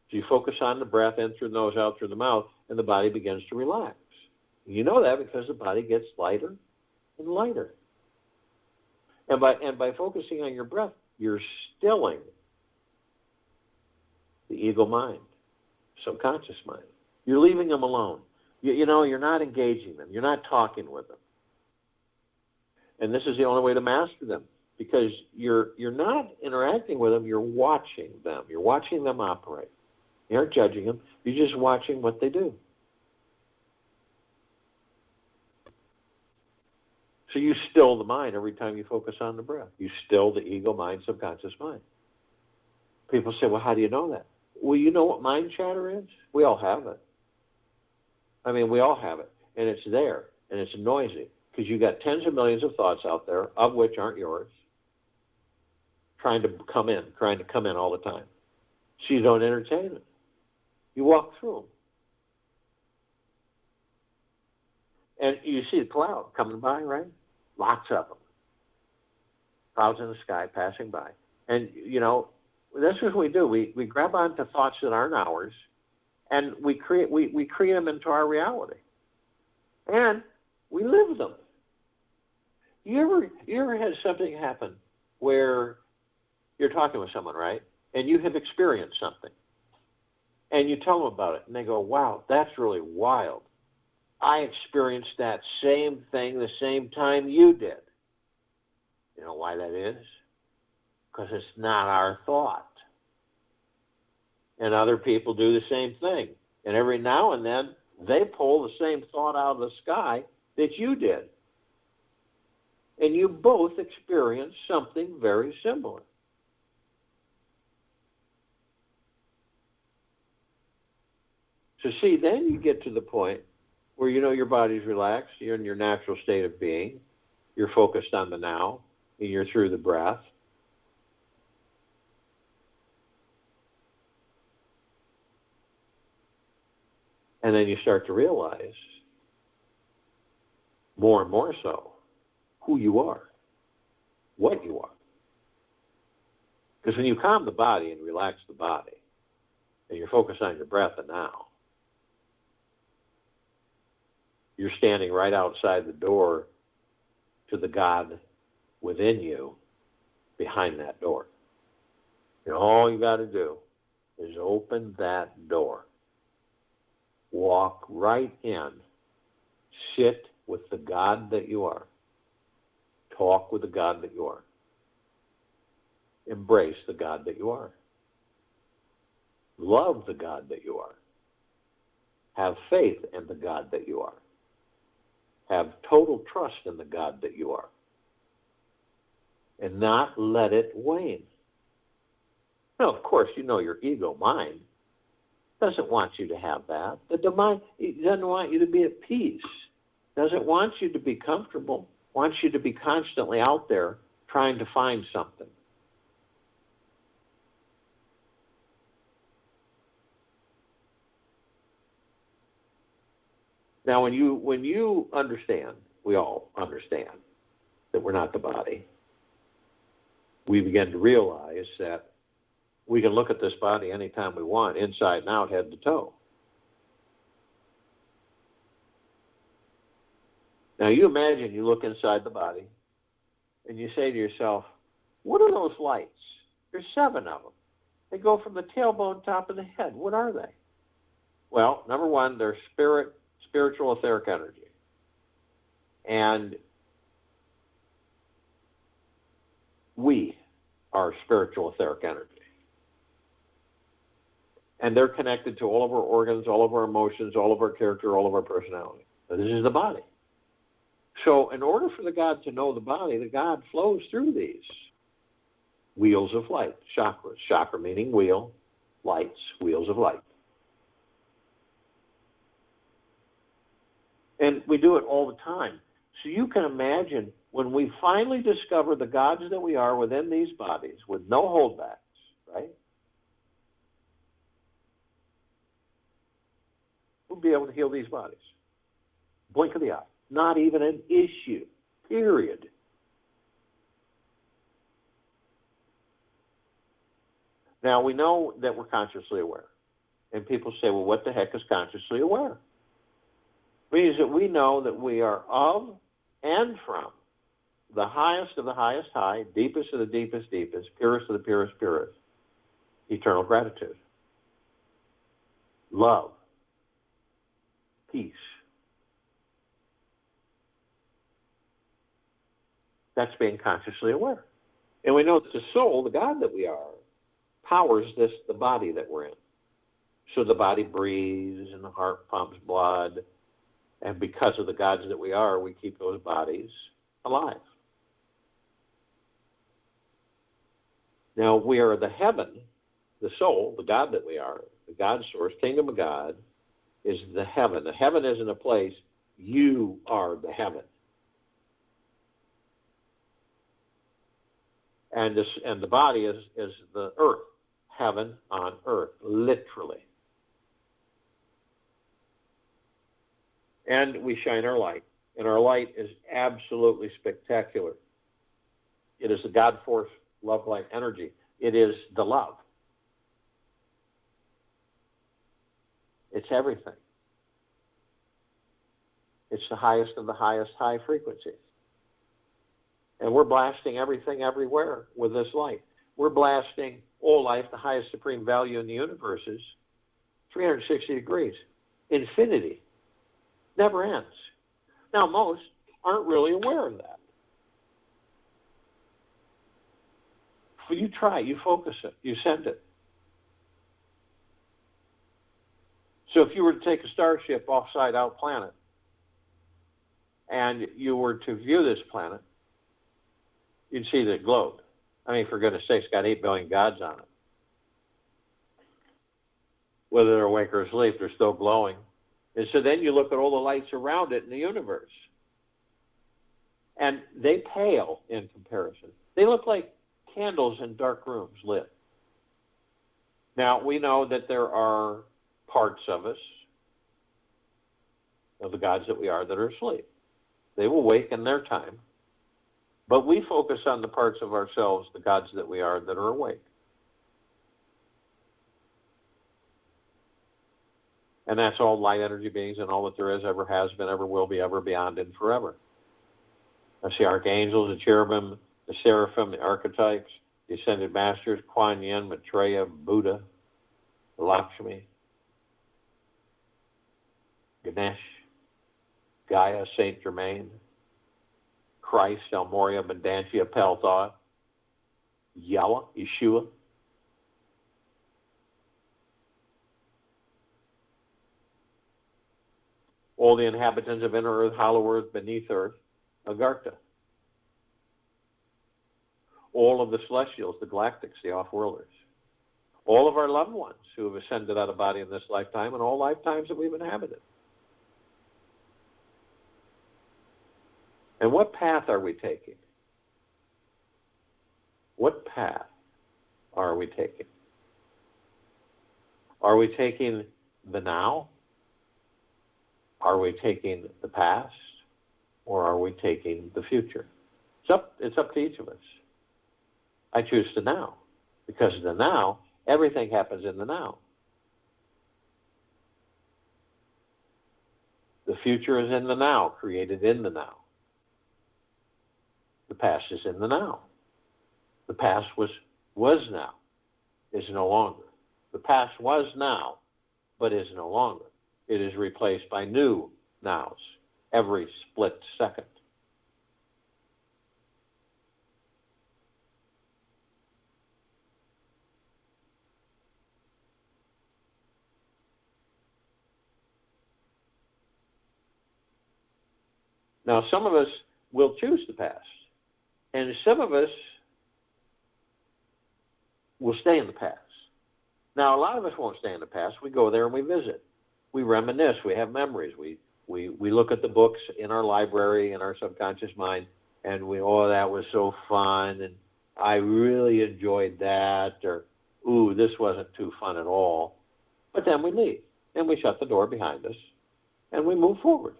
So you focus on the breath in through the nose, out through the mouth, and the body begins to relax. You know that because the body gets lighter and lighter. And by focusing on your breath, you're stilling the ego mind, subconscious mind. You're leaving them alone. You're not engaging them. You're not talking with them. And this is the only way to master them, because you're not interacting with them. You're watching them. You're watching them operate. You aren't judging them. You're just watching what they do. So you still the mind every time you focus on the breath. You still the ego mind, subconscious mind. People say, "Well, how do you know that?" Well, you know what mind chatter is? We all have it. I mean, we all have it. And it's there. And it's noisy. Because you got tens of millions of thoughts out there, of which aren't yours, trying to come in all the time. So you don't entertain it. You walk through them. And you see the cloud coming by, right? Lots of them. Clouds in the sky passing by. And, you know, that's what we do. We grab onto thoughts that aren't ours, and we create them into our reality. And we live them. You ever had something happen where you're talking with someone, right? And you have experienced something. And you tell them about it, and they go, wow, that's really wild. I experienced that same thing the same time you did. You know why that is? Because it's not our thought. And other people do the same thing. And every now and then, they pull the same thought out of the sky that you did. And you both experience something very similar. So see, then you get to the point where you know your body's relaxed, you're in your natural state of being, you're focused on the now, and you're through the breath. And then you start to realize, more and more so, who you are, what you are. Because when you calm the body and relax the body, and you're focused on your breath and now, you're standing right outside the door to the God within you, behind that door. And all you got to do is open that door. Walk right in. Sit with the God that you are. Talk with the God that you are. Embrace the God that you are. Love the God that you are. Have faith in the God that you are. Have total trust in the God that you are. And not let it wane. Now, of course, you know your ego mind doesn't want you to have that. The mind doesn't want you to be at peace. Doesn't want you to be comfortable. Wants you to be constantly out there trying to find something. Now, when you understand, we all understand that we're not the body, we begin to realize that we can look at this body anytime we want, inside and out, head to toe. Now, you imagine you look inside the body, and you say to yourself, what are those lights? There's 7 of them. They go from the tailbone top of the head. What are they? Well, number one, they're spiritual etheric energy. And we are spiritual etheric energy. And they're connected to all of our organs, all of our emotions, all of our character, all of our personality. So this is the body. So in order for the God to know the body, the God flows through these wheels of light, chakras. Chakra meaning wheel, lights, wheels of light. And we do it all the time. So you can imagine when we finally discover the gods that we are within these bodies with no holdbacks, right? We'll be able to heal these bodies. Blink of the eye. Not even an issue, period. Now, we know that we're consciously aware. And people say, well, what the heck is consciously aware? It means that we know that we are of and from the highest of the highest high, deepest of the deepest deepest, purest of the purest purest. Eternal gratitude. Love. Peace. That's being consciously aware. And we know that the soul, the God that we are, powers the body that we're in. So the body breathes and the heart pumps blood. And because of the gods that we are, we keep those bodies alive. Now, we are the heaven the soul, the God that we are, the God source, kingdom of God, is the heaven. The heaven isn't a place. You are the heaven. And the body is the earth. Heaven on earth, literally. And we shine our light. And our light is absolutely spectacular. It is the God force, love, light, energy. It is the love. It's everything. It's the highest of the highest high frequencies. And we're blasting everything everywhere with this light. We're blasting all life, the highest supreme value in the universe is 360 degrees. Infinity. Never ends. Now, most aren't really aware of that. You try, you focus it, you send it. So if you were to take a starship off-side-out planet and you were to view this planet, you'd see that it glowed. I mean, for goodness sakes, it's got 8 billion gods on it. Whether they're awake or asleep, they're still glowing. And so then you look at all the lights around it in the universe. And they pale in comparison. They look like candles in dark rooms lit. Now, we know that there are parts of us, of the gods that we are, that are asleep. They will wake in their time. But we focus on the parts of ourselves, the gods that we are, that are awake. And that's all light energy beings and all that there is, ever has been, ever will be, ever beyond, and forever. That's the archangels, the cherubim, the seraphim, the archetypes, the ascended masters, Kuan Yin, Maitreya, Buddha, Lakshmi, Ganesh, Gaia, Saint Germain, Christ, El Morya, Mandantia, Pelthah, Yahweh, Yeshua. All the inhabitants of inner earth, hollow earth, beneath earth, Agartha. All of the celestials, the galactics, the off-worlders. All of our loved ones who have ascended out of body in this lifetime and all lifetimes that we've inhabited. And what path are we taking? What path are we taking? Are we taking the now? Are we taking the past? Or are we taking the future? It's up to each of us. I choose the now. Because in the now, everything happens in the now. The future is in the now, created in the now. The past is in the now. The past was now, is no longer. The past was now, but is no longer. It is replaced by new nows every split second. Now, some of us will choose the past, and some of us will stay in the past. Now, a lot of us won't stay in the past. We go there and we visit. We reminisce. We have memories. We look at the books in our library, in our subconscious mind, and that was so fun, and I really enjoyed that, or, ooh, this wasn't too fun at all. But then we leave, and we shut the door behind us, and we move forward.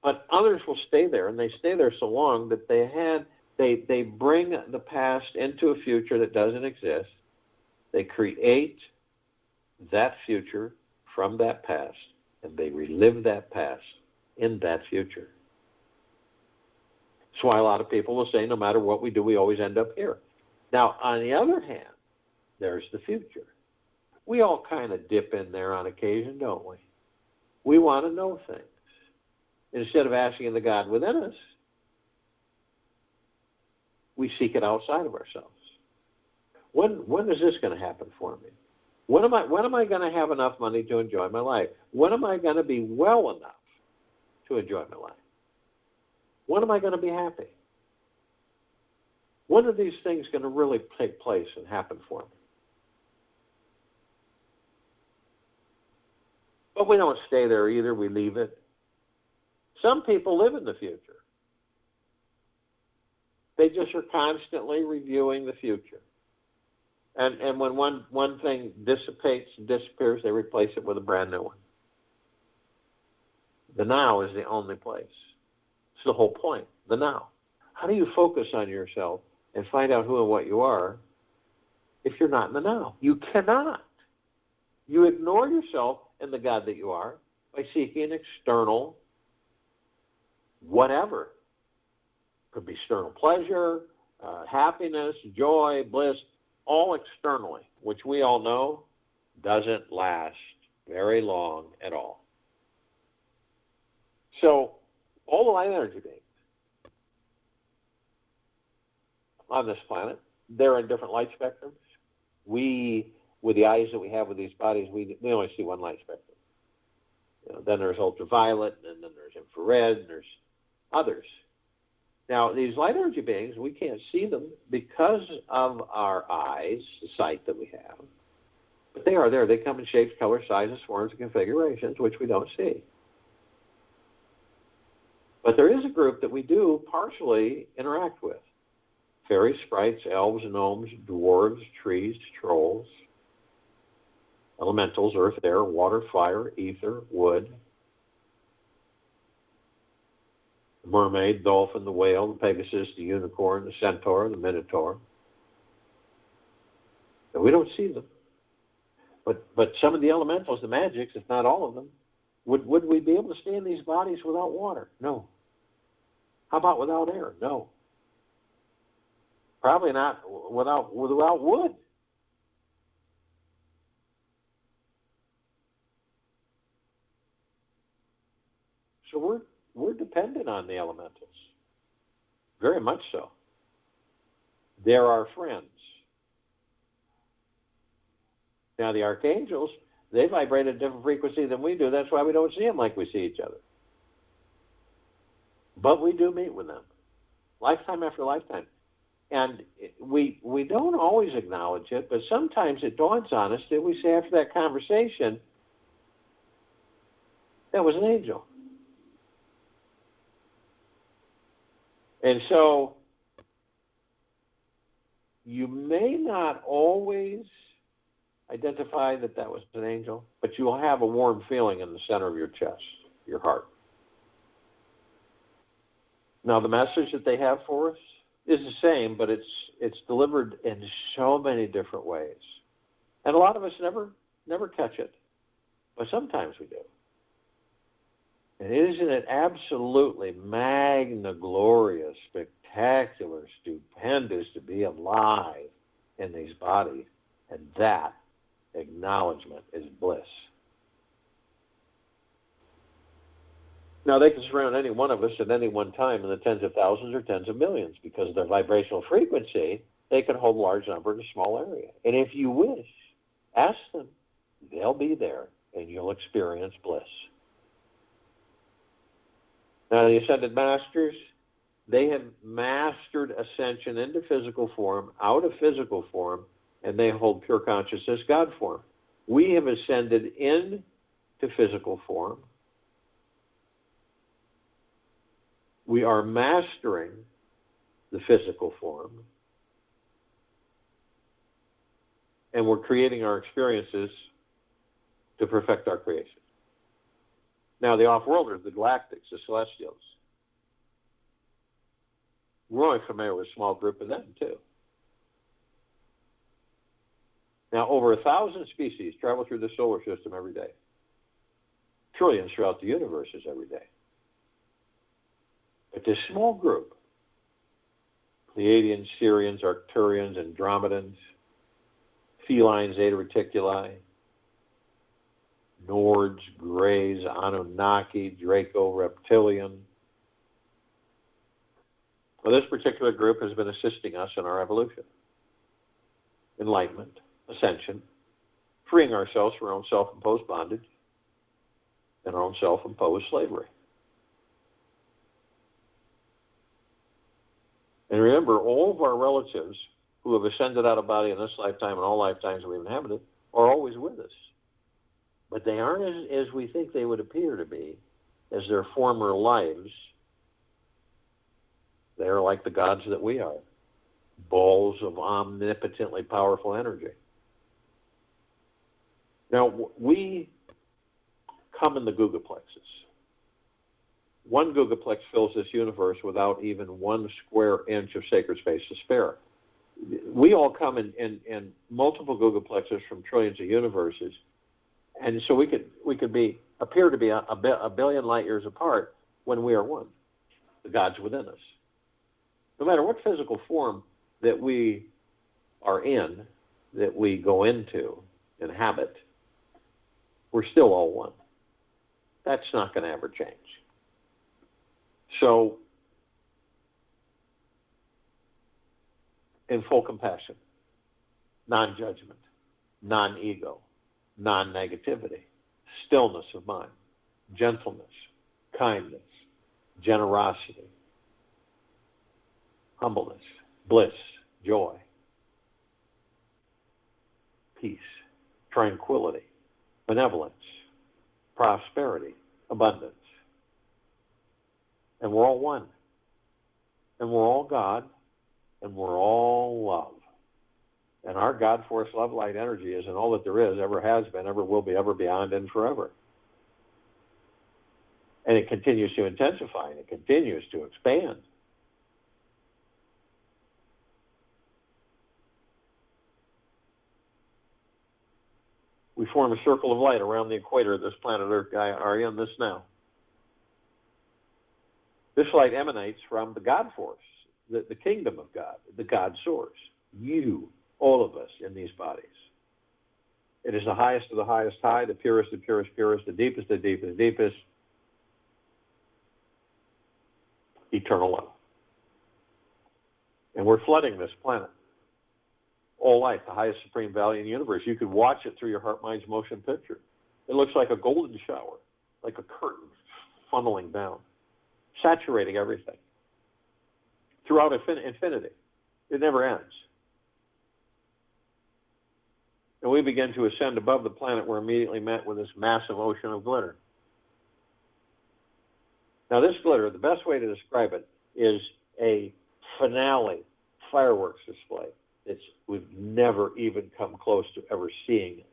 But others will stay there, and they stay there so long that they bring the past into a future that doesn't exist. They create that future from that past, and they relive that past in that future. That's why a lot of people will say, no matter what we do, we always end up here. Now, on the other hand, there's the future. We all kind of dip in there on occasion, don't we? We want to know things. Instead of asking the God within us, we seek it outside of ourselves. When is this going to happen for me? When am I going to have enough money to enjoy my life? When am I going to be well enough to enjoy my life? When am I going to be happy? When are these things going to really take place and happen for me? But we don't stay there either. We leave it. Some people live in the future. They just are constantly reviewing the future. And when one thing dissipates and disappears, they replace it with a brand new one. The now is the only place. It's the whole point, the now. How do you focus on yourself and find out who and what you are if you're not in the now? You cannot. You ignore yourself and the God that you are by seeking external whatever. Could be external pleasure, happiness, joy, bliss, all externally, which we all know doesn't last very long at all. So all the light energy beings on this planet, they're in different light spectrums. We, with the eyes that we have with these bodies, we only see one light spectrum. Then there's ultraviolet, and then there's infrared, and there's others. Now, these light energy beings, we can't see them because of our eyes, the sight that we have. But they are there. They come in shapes, colors, sizes, forms, and configurations, which we don't see. But there is a group that we do partially interact with. Fairies, sprites, elves, gnomes, dwarves, trees, trolls, elementals, earth, air, water, fire, ether, wood, the mermaid, dolphin, the whale, the pegasus, the unicorn, the centaur, the minotaur. And we don't see them. But some of the elementals, the magics, if not all of them, would we be able to stay in these bodies without water? No. How about without air? No. Probably not without wood. So we're dependent on the elementals. Very much so. They're our friends. Now the archangels, they vibrate at a different frequency than we do. That's why we don't see them like we see each other. But we do meet with them, lifetime after lifetime. And we don't always acknowledge it, but sometimes it dawns on us that we say after that conversation, that was an angel. And so you may not always identify that was an angel, but you'll have a warm feeling in the center of your chest, your heart. Now, the message that they have for us is the same, but it's delivered in so many different ways. And a lot of us never catch it, but sometimes we do. And isn't it absolutely magna glorious, spectacular, stupendous to be alive in these bodies? And that acknowledgement is bliss. Now, they can surround any one of us at any one time in the tens of thousands or tens of millions because of their vibrational frequency. They can hold a large number in a small area. And if you wish, ask them. They'll be there, and you'll experience bliss. Now, the Ascended Masters, they have mastered ascension into physical form, out of physical form, and they hold pure consciousness God form. We have ascended into physical form. We are mastering the physical form, and we're creating our experiences to perfect our creation. Now, the off-worlders, the galactics, the celestials, we're only familiar with a small group of them, too. Now, over 1,000 species travel through the solar system every day. Trillions throughout the universes every day. But this small group, Pleiadians, Sirians, Arcturians, Andromedans, Feline, Zeta Reticuli, Nords, Greys, Anunnaki, Draco, Reptilian. Well, this particular group has been assisting us in our evolution, enlightenment, ascension, freeing ourselves from our own self-imposed bondage and our own self-imposed slavery. And remember, all of our relatives who have ascended out of body in this lifetime and all lifetimes we've inhabited are always with us. But they aren't as we think they would appear to be as their former lives. They are like the gods that we are, balls of omnipotently powerful energy. Now, we come in the gigaplexes. One gigaplex fills this universe without even 1 square inch of sacred space to spare. We all come in multiple gigaplexes from trillions of universes, and so we could appear to be a billion light years apart when we are one. The God's within us. No matter what physical form that we are in, that we go into, inhabit, we're still all one. That's not going to ever change. So, in full compassion, non-judgment, non-ego, non-negativity, stillness of mind, gentleness, kindness, generosity, humbleness, bliss, joy, peace, tranquility, benevolence, prosperity, abundance. And we're all one. And we're all God. And we're all love. And our God force love light energy isn't all that there is, ever has been, ever will be, ever beyond, and forever. And it continues to intensify, and it continues to expand. We form a circle of light around the equator of this planet Earth, Gaia, are in this now. This light emanates from the God force, the kingdom of God, the God source. You, all of us in these bodies. It is the highest of the highest high, the purest, the purest, purest, the deepest, deepest, eternal love. And we're flooding this planet. All light, the highest supreme value in the universe. You could watch it through your heart, mind's motion picture. It looks like a golden shower, like a curtain funneling down, saturating everything throughout infinity. It never ends. And we begin to ascend above the planet. We're immediately met with this massive ocean of glitter. Now, this glitter, the best way to describe it is a finale fireworks display. We've never even come close to ever seeing it.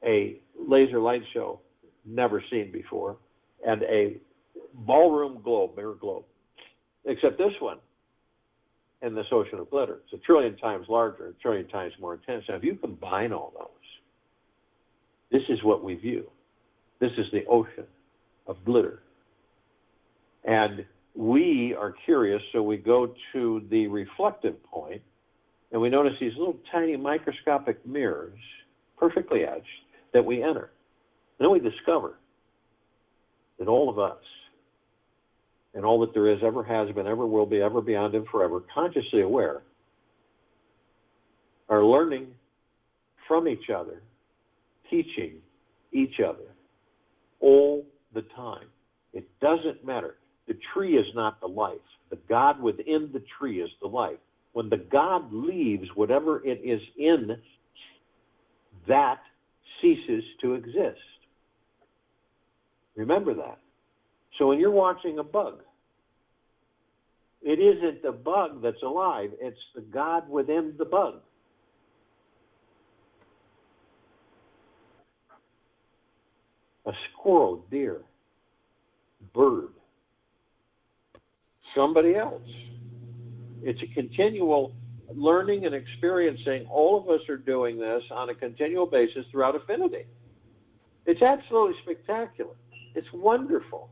A laser light show never seen before, and a ballroom globe, mirror globe. Except this one, and this ocean of glitter, it's 1 trillion times larger, 1 trillion times more intense. Now, if you combine all those, this is what we view. This is the ocean of glitter. And we are curious, so we go to the reflective point, and we notice these little tiny microscopic mirrors, perfectly etched, that we enter. And then we discover that all of us, and all that there is, ever has been, ever will be, ever beyond, and forever, consciously aware, are learning from each other, teaching each other all the time. It doesn't matter. The tree is not the life. The God within the tree is the life. When the God leaves, whatever it is in, that ceases to exist. Remember that. So when you're watching a bug, it isn't the bug that's alive, it's the God within the bug. A squirrel, deer, bird, somebody else. It's a continual learning and experiencing. All of us are doing this on a continual basis throughout infinity. It's absolutely spectacular. It's wonderful.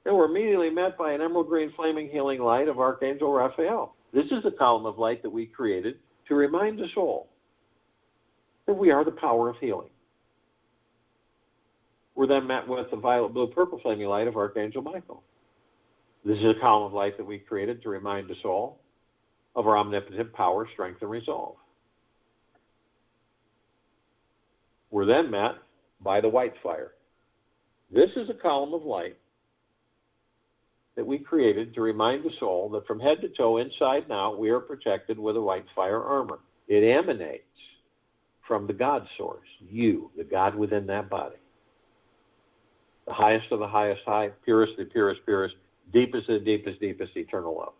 And we're immediately met by an emerald green flaming healing light of Archangel Raphael. This is the column of light that we created to remind us all that we are the power of healing. We're then met with the violet blue purple flaming light of Archangel Michael. This is a column of light that we created to remind us all of our omnipotent power, strength, and resolve. We're then met by the white fire. This is a column of light that we created to remind the soul that from head to toe, inside and out, we are protected with a white fire armor. It emanates from the God source, you, the God within that body. The highest of the highest high, purest of the purest purest, deepest of the deepest deepest, eternal love.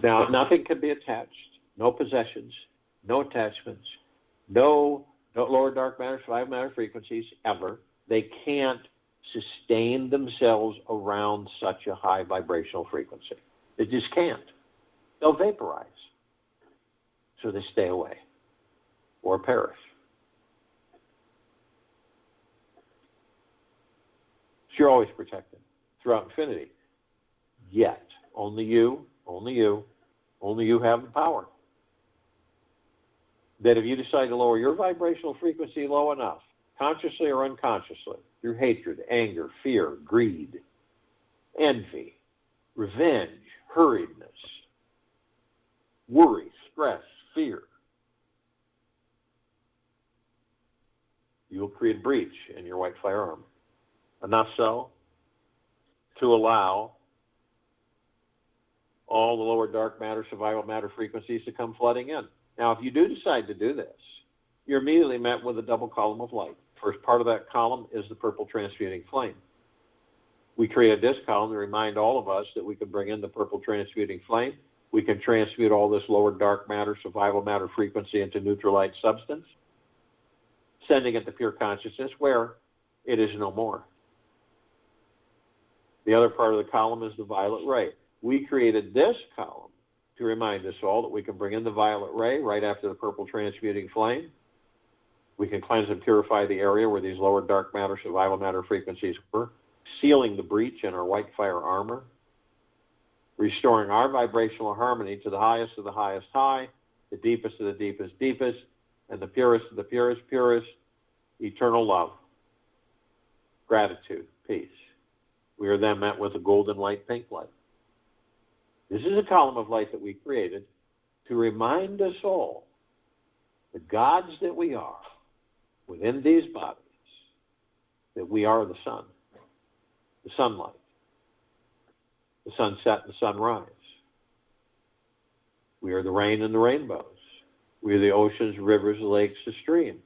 Now, nothing can be attached, no possessions, no attachments, no lower dark matter, survival matter frequencies, ever. They can't sustain themselves around such a high vibrational frequency. They just can't. They'll vaporize. So they stay away or perish. So you're always protected throughout infinity. Yet, only you have the power. That if you decide to lower your vibrational frequency low enough, consciously or unconsciously, through hatred, anger, fear, greed, envy, revenge, hurriedness, worry, stress, fear, you will create a breach in your white fire armor. Enough so to allow all the lower dark matter, survival matter frequencies to come flooding in. Now, if you do decide to do this, you're immediately met with a double column of light. First part of that column is the purple transmuting flame. We created this column to remind all of us that we can bring in the purple transmuting flame. We can transmute all this lower dark matter, survival matter frequency into neutral light substance, sending it to pure consciousness where it is no more. The other part of the column is the violet ray. We created this column to remind us all that we can bring in the violet ray right after the purple transmuting flame. We can cleanse and purify the area where these lower dark matter, survival matter frequencies were, sealing the breach in our white fire armor, restoring our vibrational harmony to the highest of the highest high, the deepest of the deepest deepest, and the purest of the purest purest, eternal love, gratitude, peace. We are then met with a golden light, pink light. This is a column of light that we created to remind us all, the gods that we are, within these bodies, that we are the sun, the sunlight, the sunset and the sunrise. We are the rain and the rainbows. We are the oceans, rivers, lakes, the streams.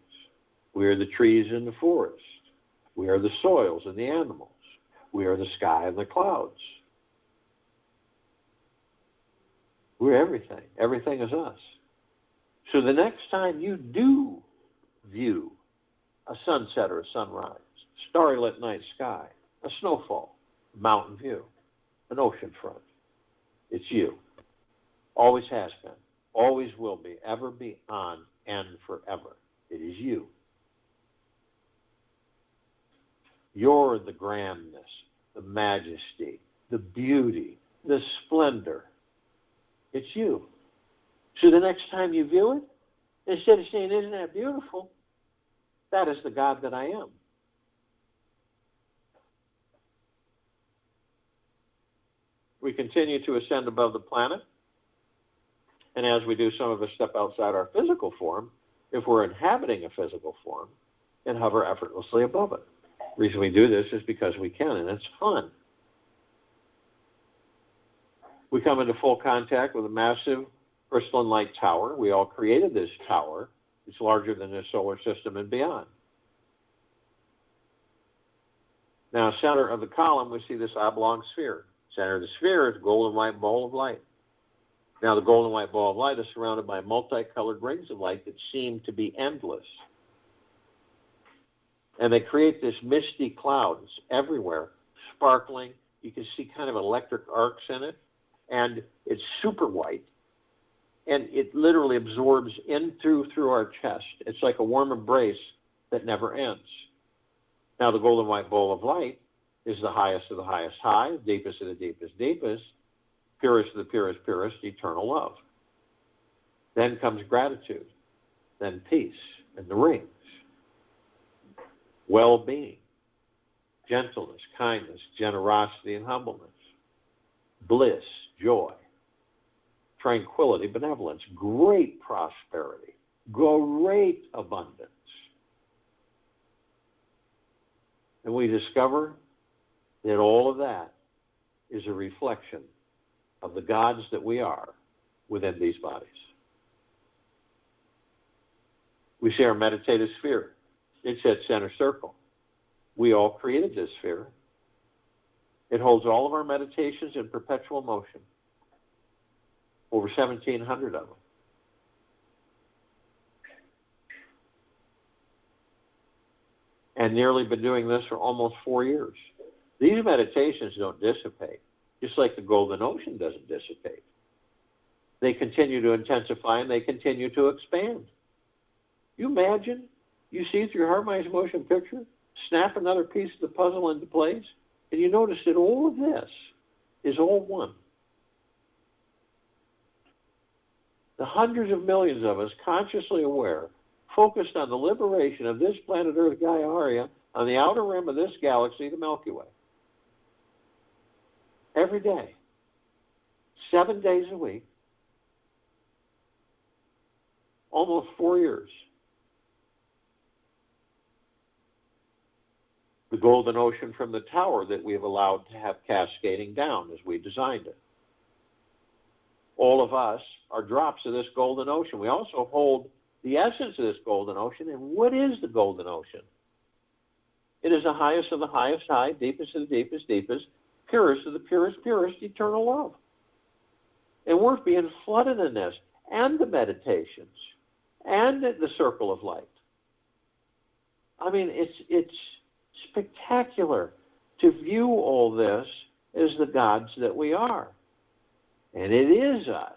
We are the trees and the forest. We are the soils and the animals. We are the sky and the clouds. We're everything. Everything is us. So the next time you do view a sunset or a sunrise, starry lit night sky, a snowfall, a mountain view, an ocean front, it's you. Always has been, always will be, ever be on, and forever. It is you. You're the grandness, the majesty, the beauty, the splendor. It's you. So the next time you view it, instead of saying, isn't that beautiful? That is the God that I am. We continue to ascend above the planet. And as we do, some of us step outside our physical form, if we're inhabiting a physical form, and hover effortlessly above it. The reason we do this is because we can, and it's fun. We come into full contact with a massive crystalline light tower. We all created this tower. It's larger than this solar system and beyond. Now, center of the column, we see this oblong sphere. Center of the sphere is a golden white ball of light. Now, the golden white ball of light is surrounded by multicolored rings of light that seem to be endless. And they create this misty clouds everywhere, sparkling. You can see kind of electric arcs in it. And it's super white. And it literally absorbs in through our chest. It's like a warm embrace that never ends. Now, the golden white ball of light is the highest of the highest high, deepest of the deepest deepest, purest of the purest purest, eternal love. Then comes gratitude, then peace and the rings, well-being, gentleness, kindness, generosity, and humbleness, bliss, joy, tranquility, benevolence, great prosperity, great abundance. And we discover that all of that is a reflection of the gods that we are within these bodies. We see our meditative sphere. It's at center circle. We all created this sphere. It holds all of our meditations in perpetual motion. Over 1,700 of them. And nearly been doing this for almost 4 years. These meditations don't dissipate, just like the golden ocean doesn't dissipate. They continue to intensify and they continue to expand. You imagine you see through your heart, mind, motion picture, snap another piece of the puzzle into place, and you notice that all of this is all one. The hundreds of millions of us, consciously aware, focused on the liberation of this planet Earth, Gaia Arya, on the outer rim of this galaxy, the Milky Way. Every day, 7 days a week, almost 4 years. The golden ocean from the tower that we have allowed to have cascading down as we designed it. All of us are drops of this golden ocean. We also hold the essence of this golden ocean. And what is the golden ocean? It is the highest of the highest high, deepest of the deepest deepest, purest of the purest purest, eternal love. And we're being flooded in this, and the meditations, and the circle of light. I mean, it's spectacular to view all this as the gods that we are. And it is us.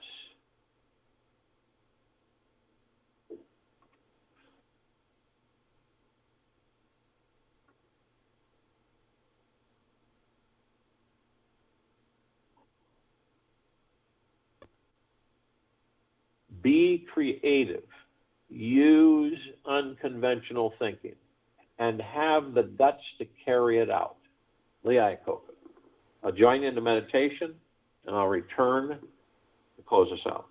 Be creative. Use unconventional thinking. And have the guts to carry it out. Lee Iacocca. I'll join you in the meditation, and I'll return to close us out.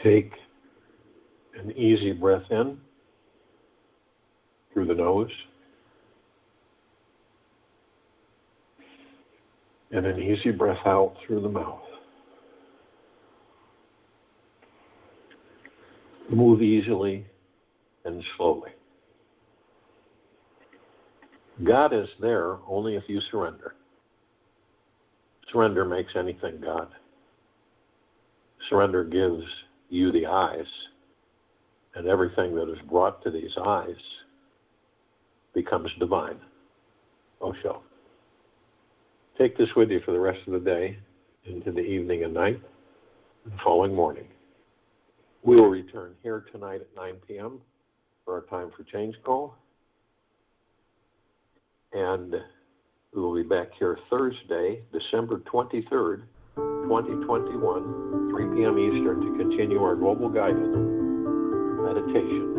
Take an easy breath in through the nose and an easy breath out through the mouth. Move easily and slowly. God is there only if you surrender. Surrender makes anything God. Surrender gives you the eyes, and everything that is brought to these eyes becomes divine. Osho. Take this with you for the rest of the day, into the evening and night, and following morning. We will return here tonight at 9 p.m. for our Time for Change call. And we will be back here Thursday, December 23rd, 2021, 3 p.m. Eastern, to continue our global guided meditation